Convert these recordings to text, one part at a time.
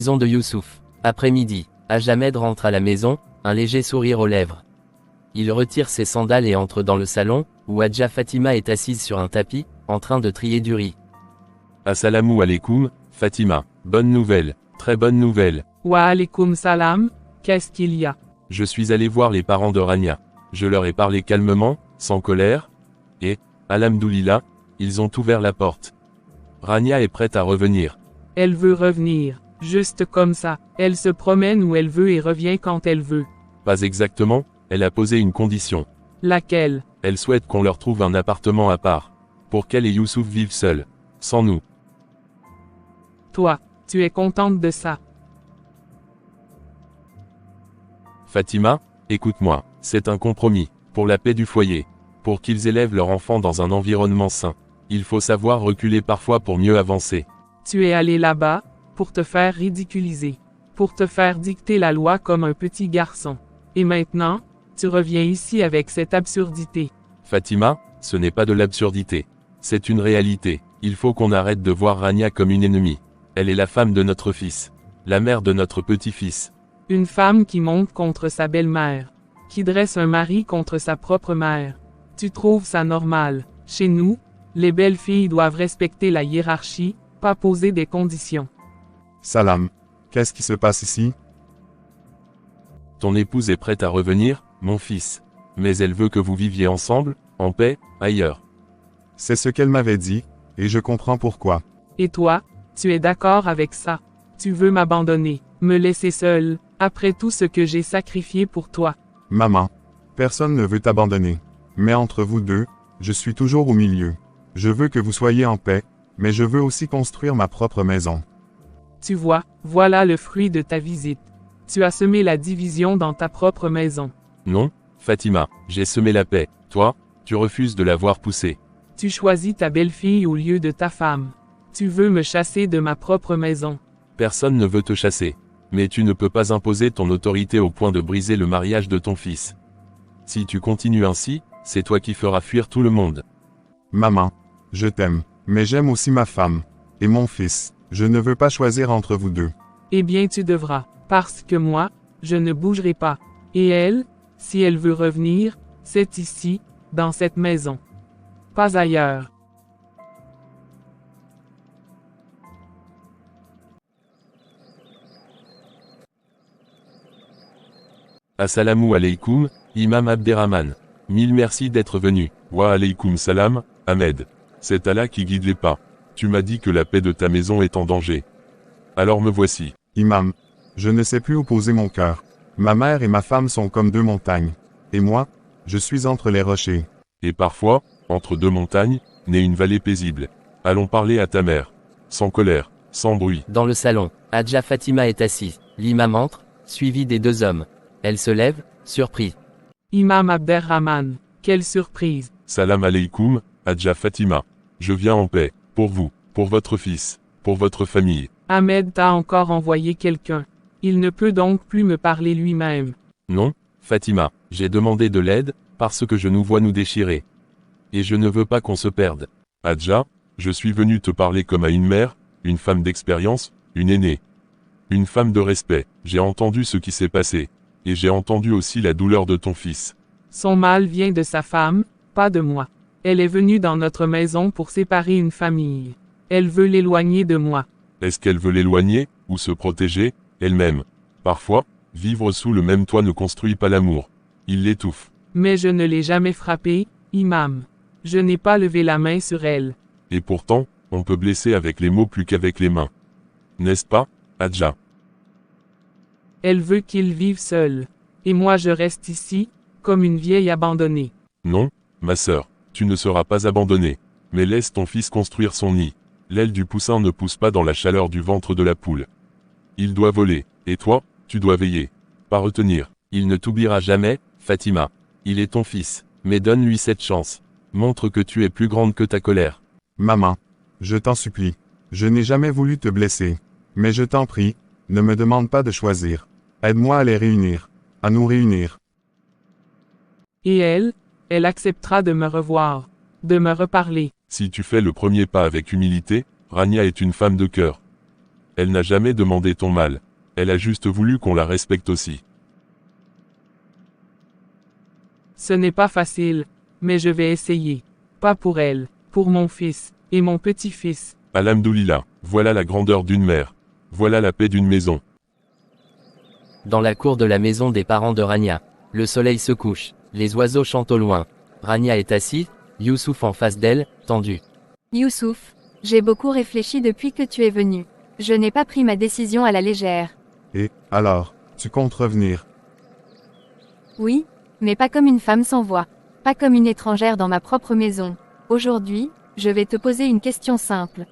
maison de Youssouf. Après-midi, Ahmed rentre à la maison, un léger sourire aux lèvres. Il retire ses sandales et entre dans le salon, où Hadja Fatima est assise sur un tapis, en train de trier du riz. Assalamu alaikum, Fatima. Bonne nouvelle, très bonne nouvelle. Wa alaykoum salam, qu'est-ce qu'il y a? Je suis allé voir les parents de Rania. Je leur ai parlé calmement, sans colère, et, alhamdoulilah, ils ont ouvert la porte. Rania est prête à revenir. Elle veut revenir, juste comme ça. Elle se promène où elle veut et revient quand elle veut. Pas exactement, elle a posé une condition. Laquelle? Elle souhaite qu'on leur trouve un appartement à part. Pour qu'elle et Youssouf vivent seuls. Sans nous. Toi, tu es contente de ça? Fatima, écoute-moi, c'est un compromis, pour la paix du foyer. Pour qu'ils élèvent leur enfant dans un environnement sain. Il faut savoir reculer parfois pour mieux avancer. Tu es allé là-bas, pour te faire ridiculiser. Pour te faire dicter la loi comme un petit garçon. Et maintenant, tu reviens ici avec cette absurdité. Fatima, ce n'est pas de l'absurdité. C'est une réalité. Il faut qu'on arrête de voir Rania comme une ennemie. Elle est la femme de notre fils. La mère de notre petit-fils. Une femme qui monte contre sa belle-mère. Qui dresse un mari contre sa propre mère. Tu trouves ça normal? Chez nous, les belles filles doivent respecter la hiérarchie, pas poser des conditions. Salam. Qu'est-ce qui se passe ici? Ton épouse est prête à revenir, mon fils. Mais elle veut que vous viviez ensemble, en paix, ailleurs. C'est ce qu'elle m'avait dit, et je comprends pourquoi. Et toi, tu es d'accord avec ça? Tu veux m'abandonner, me laisser seule, après tout ce que j'ai sacrifié pour toi? Maman. Personne ne veut t'abandonner. Mais entre vous deux, je suis toujours au milieu. Je veux que vous soyez en paix, mais je veux aussi construire ma propre maison. Tu vois, voilà le fruit de ta visite. Tu as semé la division dans ta propre maison. Non, Fatima, j'ai semé la paix. Toi, tu refuses de la voir pousser. Tu choisis ta belle-fille au lieu de ta femme. Tu veux me chasser de ma propre maison. Personne ne veut te chasser. Mais tu ne peux pas imposer ton autorité au point de briser le mariage de ton fils. Si tu continues ainsi, c'est toi qui feras fuir tout le monde. Maman. Je t'aime, mais j'aime aussi ma femme. Et mon fils. Je ne veux pas choisir entre vous deux. Eh bien tu devras, parce que moi, je ne bougerai pas. Et elle, si elle veut revenir, c'est ici, dans cette maison. Pas ailleurs. Assalamu alaikum, Imam Abderrahman. Mille merci d'être venu. Wa alaykoum salam, Ahmed. C'est Allah qui guide les pas. Tu m'as dit que la paix de ta maison est en danger. Alors me voici. Imam. Je ne sais plus où poser mon cœur. Ma mère et ma femme sont comme deux montagnes. Et moi, je suis entre les rochers. Et parfois, entre deux montagnes, naît une vallée paisible. Allons parler à ta mère. Sans colère, sans bruit. Dans le salon, Hadja Fatima est assise. L'imam entre, suivi des deux hommes. Elle se lève, surpris. Imam Abderrahman, quelle surprise. Salam alaikum, Hadja Fatima. Je viens en paix, pour vous, pour votre fils, pour votre famille. Ahmed t'a encore envoyé quelqu'un. Il ne peut donc plus me parler lui-même. Non, Fatima, j'ai demandé de l'aide, parce que je nous vois nous déchirer. Et je ne veux pas qu'on se perde. Hadja, je suis venu te parler comme à une mère, une femme d'expérience, une aînée. Une femme de respect. J'ai entendu ce qui s'est passé. Et j'ai entendu aussi la douleur de ton fils. Son mal vient de sa femme, pas de moi. Elle est venue dans notre maison pour séparer une famille. Elle veut l'éloigner de moi. Est-ce qu'elle veut l'éloigner, ou se protéger, elle-même? Parfois, vivre sous le même toit ne construit pas l'amour. Il l'étouffe. Mais je ne l'ai jamais frappée, Imam. Je n'ai pas levé la main sur elle. Et pourtant, on peut blesser avec les mots plus qu'avec les mains. N'est-ce pas, Hadja? Elle veut qu'il vive seul. Et moi je reste ici, comme une vieille abandonnée. Non, ma sœur, tu ne seras pas abandonnée. Mais laisse ton fils construire son nid. L'aile du poussin ne pousse pas dans la chaleur du ventre de la poule. Il doit voler, et toi, tu dois veiller. Pas retenir. Il ne t'oubliera jamais, Fatima. Il est ton fils, mais donne-lui cette chance. Montre que tu es plus grande que ta colère. Maman. Je t'en supplie. Je n'ai jamais voulu te blesser. Mais je t'en prie, ne me demande pas de choisir. Aide-moi à les réunir. À nous réunir. Et elle acceptera de me revoir, de me reparler. Si tu fais le premier pas avec humilité, Rania est une femme de cœur. Elle n'a jamais demandé ton mal. Elle a juste voulu qu'on la respecte aussi. Ce n'est pas facile, mais je vais essayer. Pas pour elle, pour mon fils, et mon petit-fils. Alhamdoulilah, voilà la grandeur d'une mère. Voilà la paix d'une maison. Dans la cour de la maison des parents de Rania, le soleil se couche, les oiseaux chantent au loin. Rania est assise, Youssouf en face d'elle, tendu. Youssouf, j'ai beaucoup réfléchi depuis que tu es venu. Je n'ai pas pris ma décision à la légère. Et, alors, tu comptes revenir? Oui, mais pas comme une femme sans voix. Pas comme une étrangère dans ma propre maison. Aujourd'hui, je vais te poser une question simple.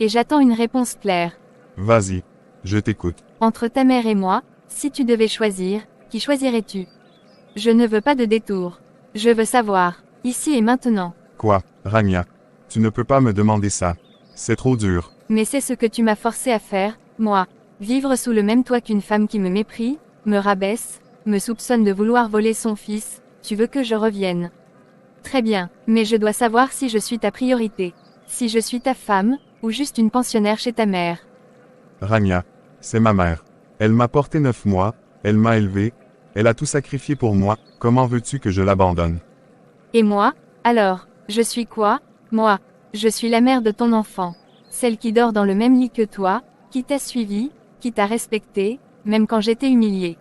Et j'attends une réponse claire. Vas-y, je t'écoute. Entre ta mère et moi, si tu devais choisir, qui choisirais-tu? Je ne veux pas de détour. Je veux savoir, ici et maintenant. Quoi, Rania? Tu ne peux pas me demander ça. C'est trop dur. Mais c'est ce que tu m'as forcé à faire, moi. Vivre sous le même toit qu'une femme qui me méprise, me rabaisse, me soupçonne de vouloir voler son fils, tu veux que je revienne. Très bien, mais je dois savoir si je suis ta priorité. Si je suis ta femme, ou juste une pensionnaire chez ta mère. Rania, c'est ma mère. Elle m'a porté 9 mois, elle m'a élevé, elle a tout sacrifié pour moi, comment veux-tu que je l'abandonne? Et moi, alors, je suis quoi? Moi, je suis la mère de ton enfant. Celle qui dort dans le même lit que toi, qui t'a suivi, qui t'a respecté, même quand j'étais humiliée.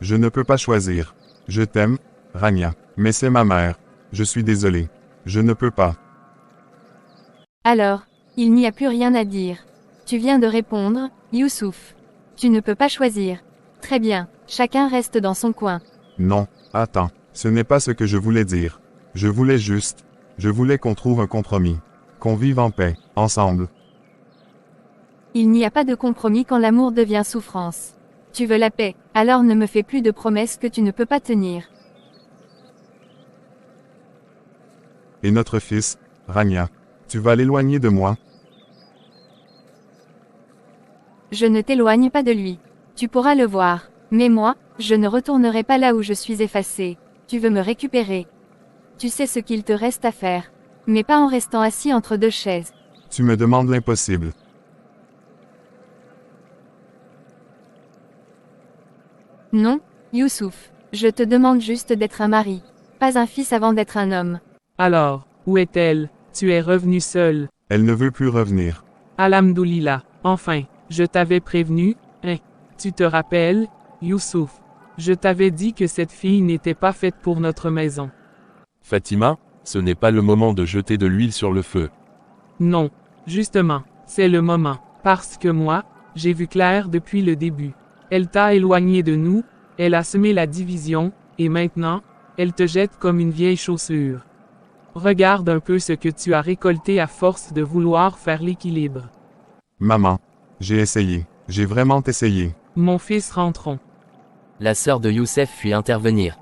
Je ne peux pas choisir. Je t'aime, Rania, mais c'est ma mère. Je suis désolé. Je ne peux pas. Alors, il n'y a plus rien à dire. Tu viens de répondre, Youssouf. Tu ne peux pas choisir. Très bien, chacun reste dans son coin. Non, attends, ce n'est pas ce que je voulais dire. Je voulais qu'on trouve un compromis. Qu'on vive en paix, ensemble. Il n'y a pas de compromis quand l'amour devient souffrance. Tu veux la paix, alors ne me fais plus de promesses que tu ne peux pas tenir. Et notre fils, Rania, tu vas l'éloigner de moi? Je ne t'éloigne pas de lui. Tu pourras le voir. Mais moi, je ne retournerai pas là où je suis effacée. Tu veux me récupérer. Tu sais ce qu'il te reste à faire. Mais pas en restant assis entre deux chaises. Tu me demandes l'impossible. Non, Youssouf. Je te demande juste d'être un mari. Pas un fils avant d'être un homme. Alors, où est-elle? Tu es revenu seul. Elle ne veut plus revenir. Alhamdoulilah. Enfin, je t'avais prévenu, hein? Tu te rappelles, Youssouf? Je t'avais dit que cette fille n'était pas faite pour notre maison. Fatima, ce n'est pas le moment de jeter de l'huile sur le feu. Non, justement, c'est le moment. Parce que moi, j'ai vu clair depuis le début. Elle t'a éloigné de nous, elle a semé la division, et maintenant, elle te jette comme une vieille chaussure. Regarde un peu ce que tu as récolté à force de vouloir faire l'équilibre. Maman, j'ai essayé. J'ai vraiment essayé. Mon fils, rentrons. La sœur de Youssef fit intervenir.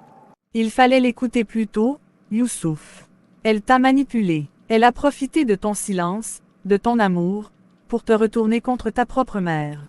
Il fallait l'écouter plus tôt, Youssouf. Elle t'a manipulé. Elle a profité de ton silence, de ton amour, pour te retourner contre ta propre mère.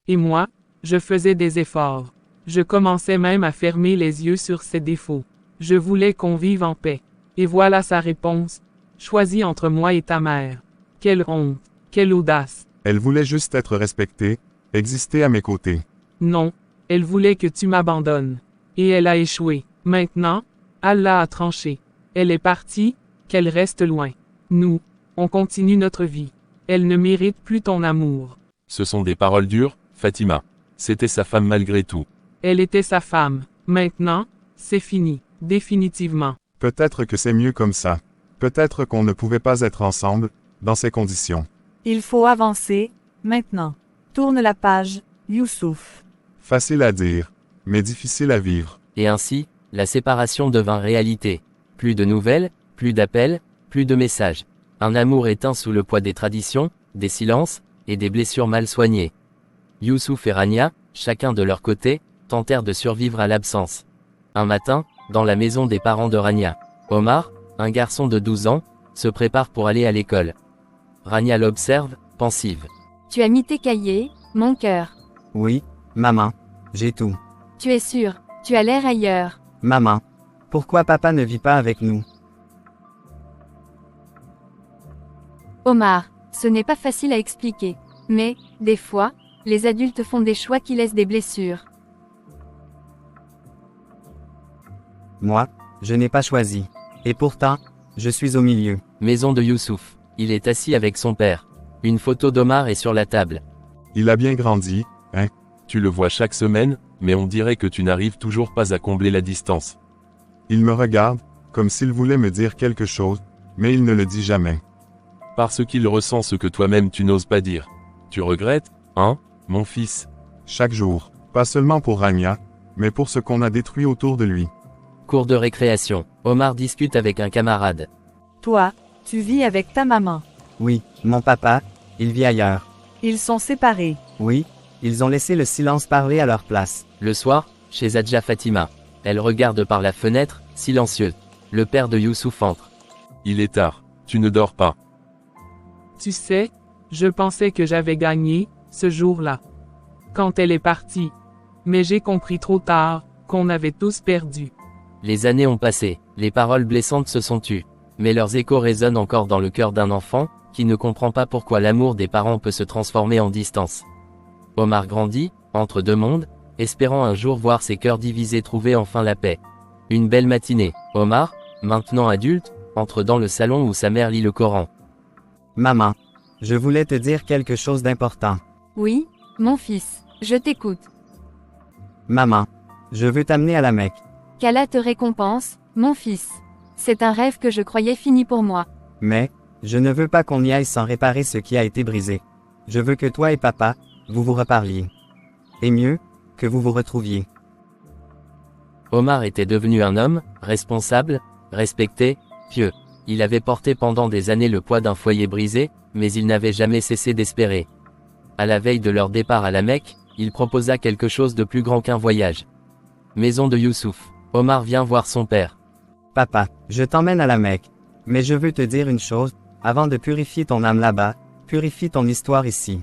Et moi, je faisais des efforts. Je commençais même à fermer les yeux sur ses défauts. Je voulais qu'on vive en paix. Et voilà sa réponse. Choisis entre moi et ta mère. Quelle honte, quelle audace. Elle voulait juste être respectée, exister à mes côtés. Non, elle voulait que tu m'abandonnes. Et elle a échoué. Maintenant, Allah a tranché. Elle est partie, qu'elle reste loin. Nous, on continue notre vie. Elle ne mérite plus ton amour. Ce sont des paroles dures, Fatima. C'était sa femme malgré tout. Elle était sa femme. Maintenant, c'est fini. Définitivement. Peut-être que c'est mieux comme ça. Peut-être qu'on ne pouvait pas être ensemble, dans ces conditions. Il faut avancer, maintenant. Tourne la page, Youssouf. Facile à dire, mais difficile à vivre. Et ainsi, la séparation devint réalité. Plus de nouvelles, plus d'appels, plus de messages. Un amour éteint sous le poids des traditions, des silences, et des blessures mal soignées. Youssouf et Rania, chacun de leur côté, tentèrent de survivre à l'absence. Un matin, dans la maison des parents de Rania, Omar, un garçon de 12 ans, se prépare pour aller à l'école. Rania l'observe, pensive. Tu as mis tes cahiers, mon cœur. Oui, maman, j'ai tout. Tu es sûr, tu as l'air ailleurs. Maman, pourquoi papa ne vit pas avec nous? Omar, ce n'est pas facile à expliquer. Mais, des fois, les adultes font des choix qui laissent des blessures. Moi, je n'ai pas choisi. Et pourtant, je suis au milieu. Maison de Youssouf. Il est assis avec son père. Une photo d'Omar est sur la table. Il a bien grandi, hein? Tu le vois chaque semaine, mais on dirait que tu n'arrives toujours pas à combler la distance. Il me regarde, comme s'il voulait me dire quelque chose, mais il ne le dit jamais. Parce qu'il ressent ce que toi-même tu n'oses pas dire. Tu regrettes, hein, mon fils? Chaque jour, pas seulement pour Rania, mais pour ce qu'on a détruit autour de lui. Cours de récréation. Omar discute avec un camarade. Toi, tu vis avec ta maman. Oui, mon papa, il vit ailleurs. Ils sont séparés. Oui, ils ont laissé le silence parler à leur place. Le soir, chez Adja Fatima. Elle regarde par la fenêtre, silencieux. Le père de Youssouf entre. Il est tard. Tu ne dors pas. Tu sais, je pensais que j'avais gagné, ce jour-là. Quand elle est partie. Mais j'ai compris trop tard, qu'on avait tous perdu. Les années ont passé, les paroles blessantes se sont tues. Mais leurs échos résonnent encore dans le cœur d'un enfant, qui ne comprend pas pourquoi l'amour des parents peut se transformer en distance. Omar grandit, entre deux mondes, espérant un jour voir ses cœurs divisés trouver enfin la paix. Une belle matinée, Omar, maintenant adulte, entre dans le salon où sa mère lit le Coran. Maman, je voulais te dire quelque chose d'important. Oui, mon fils, je t'écoute. Maman, je veux t'amener à la Mecque. Qu'Allah te récompense, mon fils. C'est un rêve que je croyais fini pour moi. Mais, je ne veux pas qu'on y aille sans réparer ce qui a été brisé. Je veux que toi et papa, vous vous reparliez. Et mieux, que vous vous retrouviez. Omar était devenu un homme, responsable, respecté, pieux. Il avait porté pendant des années le poids d'un foyer brisé, mais il n'avait jamais cessé d'espérer. À la veille de leur départ à la Mecque, il proposa quelque chose de plus grand qu'un voyage. Maison de Youssouf. Omar vient voir son père. Papa, je t'emmène à la Mecque. Mais je veux te dire une chose, avant de purifier ton âme là-bas, purifie ton histoire ici.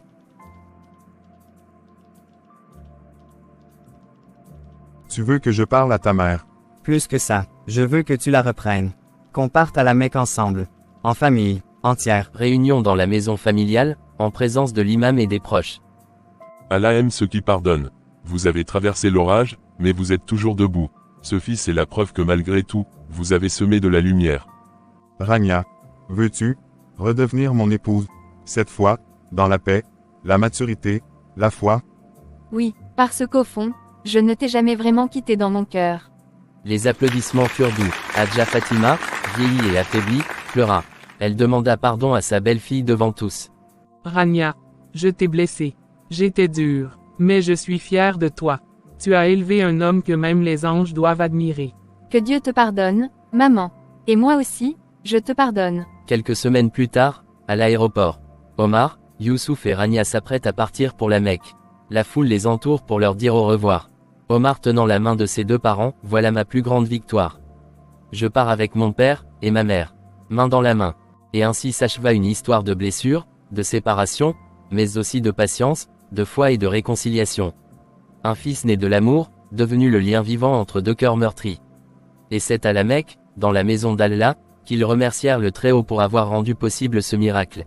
Tu veux que je parle à ta mère? Plus que ça, je veux que tu la reprennes. Qu'on parte à la Mecque ensemble. En famille, entière. Réunion dans la maison familiale, en présence de l'imam et des proches. Allah aime ceux qui pardonnent. Vous avez traversé l'orage, mais vous êtes toujours debout. Ce fils est la preuve que malgré tout, vous avez semé de la lumière. Rania, veux-tu redevenir mon épouse? Cette fois, dans la paix, la maturité, la foi? Oui, parce qu'au fond, je ne t'ai jamais vraiment quitté dans mon cœur. Les applaudissements furent doux. Adja Fatima, vieillie et affaiblie, pleura. Elle demanda pardon à sa belle-fille devant tous. Rania, je t'ai blessé. J'étais dur. Mais je suis fier de toi. Tu as élevé un homme que même les anges doivent admirer. Que Dieu te pardonne, maman. Et moi aussi, je te pardonne. Quelques semaines plus tard, à l'aéroport. Omar, Youssouf et Rania s'apprêtent à partir pour la Mecque. La foule les entoure pour leur dire au revoir. Omar tenant la main de ses deux parents, voilà ma plus grande victoire. Je pars avec mon père, et ma mère. Main dans la main. Et ainsi s'acheva une histoire de blessures, de séparation, mais aussi de patience, de foi et de réconciliation. Un fils né de l'amour, devenu le lien vivant entre deux cœurs meurtris. Et c'est à la Mecque, dans la maison d'Allah, qu'ils remercièrent le Très-Haut pour avoir rendu possible ce miracle.